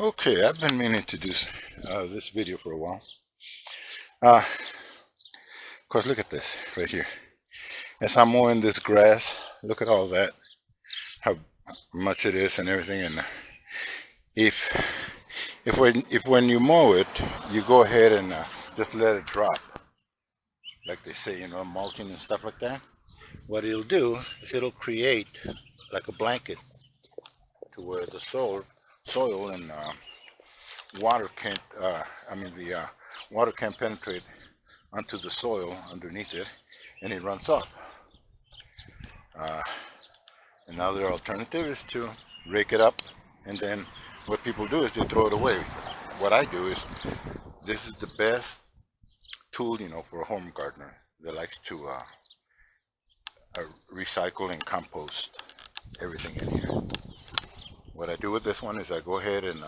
Okay, I've been meaning to do this video for a while. Of course, look at this right here. As I'm mowing this grass, look at all that, how much it is and everything. And if when you mow it, you go ahead and just let it drop, like they say, mulching and stuff like that. What it'll do is it'll create like a blanket to where the soil and water can't. The water can't penetrate onto the soil underneath it, and it runs off. Another alternative is to rake it up, and then what people do is they throw it away. What I do is, this is the best tool, for a home gardener that likes to recycle and compost everything in here. What I do with this one is I go ahead and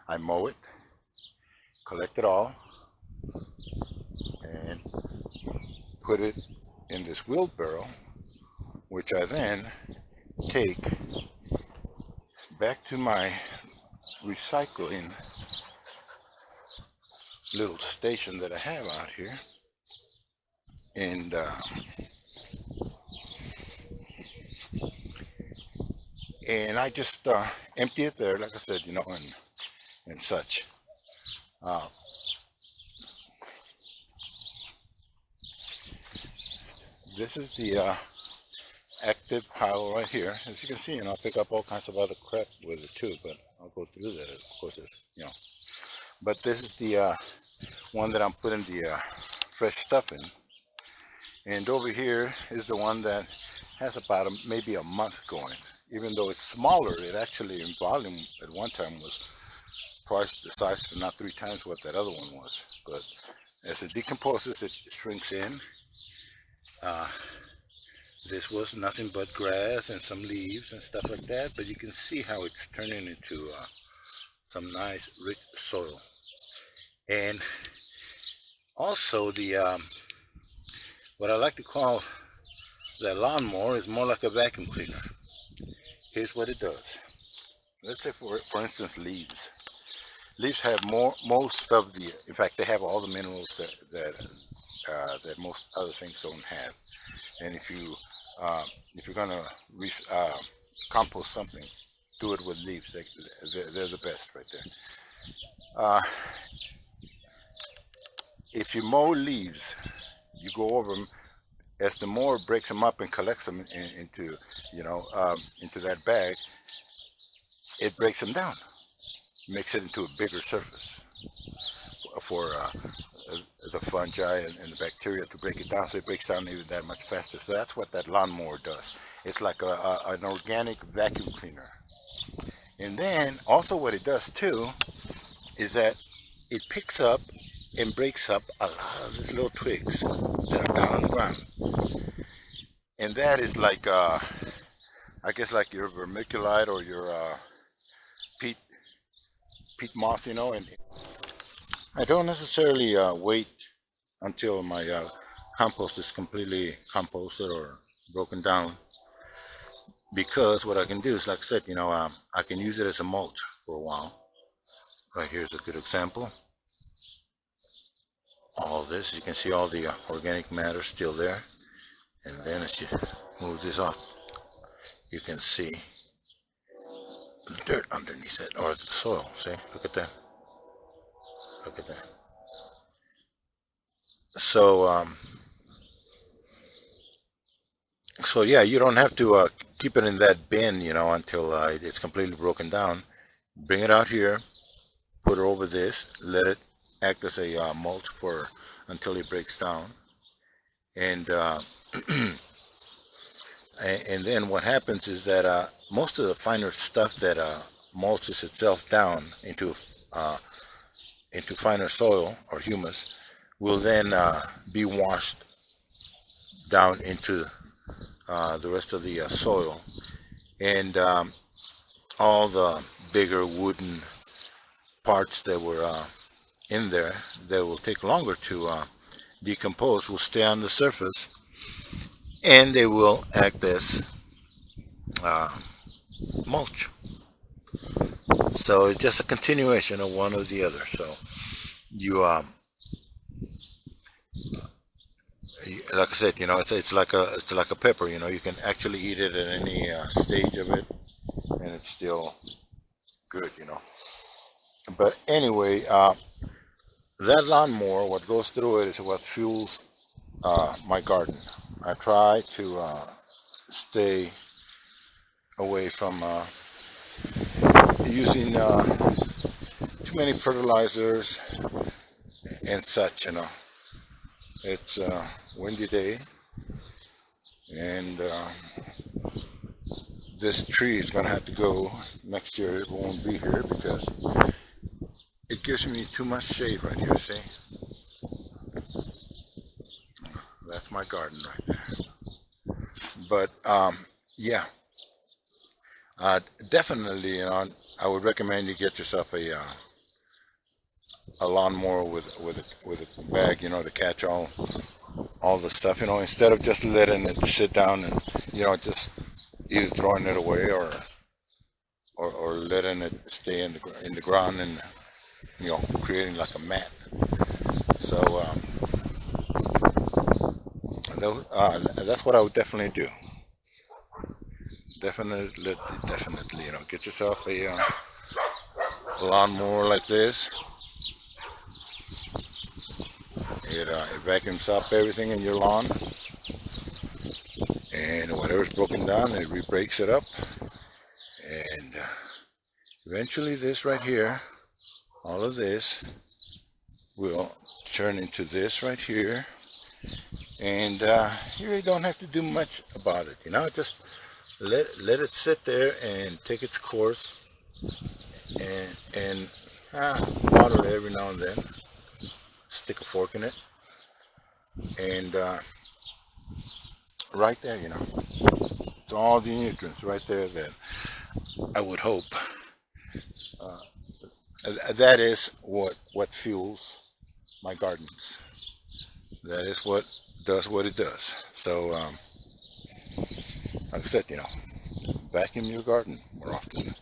I mow it, collect it all, and put it in this wheelbarrow, which I then take back to my recycling little station that I have out here, and I just empty it there, like I said, and such. This is the active pile right here. As you can see, I'll pick up all kinds of other crap with it too, but I'll go through that, of course, But this is the one that I'm putting the fresh stuff in. And over here is the one that has about maybe a month going. Even though it's smaller, it actually in volume at one time was twice the size, but not 3 times what that other one was. But as it decomposes, it shrinks in. This was nothing but grass and some leaves and stuff like that, but you can see how it's turning into some nice rich soil. And also the what I like to call the lawnmower is more like a vacuum cleaner. Here's what it does. Let's say for instance, leaves. Leaves have most of the, in fact, they have all the minerals that most other things don't have. And if you're gonna compost something, do it with leaves. They're the best right there. If you mow leaves, you go over them. As the mower breaks them up and collects them into that bag, it breaks them down, makes it into a bigger surface for the fungi and the bacteria to break it down, so it breaks down even that much faster. So that's what that lawnmower does. It's like an organic vacuum cleaner. And then also what it does too is that it picks up and breaks up a lot of these little twigs that are down on the ground. And that is like, I guess, like your vermiculite or your peat moss, And I don't necessarily wait until my compost is completely composted or broken down, because what I can do is, like I said, I can use it as a mulch for a while. Right here's a good example. All this, you can see all the organic matter still there. And then as you move this off, you can see the dirt underneath it, or the soil. See, look at that. Look at that. So yeah, you don't have to keep it in that bin, until it's completely broken down. Bring it out here, put it over this, let it act as a mulch until it breaks down, and and then what happens is that most of the finer stuff that mulches itself down into finer soil or humus will then be washed down into the rest of the soil, and all the bigger wooden parts that were in there that will take longer to decompose will stay on the surface, and they will act as mulch. So it's just a continuation of one or the other. So you like I said, it's like a pepper. You can actually eat it at any stage of it, and it's still good. But anyway, that lawnmower, what goes through it is what fuels my garden. I try to stay away from using too many fertilizers and such. It's a windy day, and this tree is going to have to go next year. It won't be here because it gives me too much shade right here. See, that's my garden right there. But yeah, definitely, I would recommend you get yourself a lawnmower with a bag, to catch all the stuff, instead of just letting it sit down and just either throwing it away or letting it stay in the ground and creating like a mat. So that's what I would definitely do. Definitely, get yourself a lawnmower like this. It vacuums up everything in your lawn, and whatever's broken down, it re-breaks it up, and eventually this right here, all of this will turn into this right here, and you really don't have to do much about it. Just let it sit there and take its course, and water it every now and then. Stick a fork in it, and right there, it's all the nutrients right there that I would hope. Uh, that is what fuels my gardens. That is what does what it does. So, like I said, vacuum your garden more often.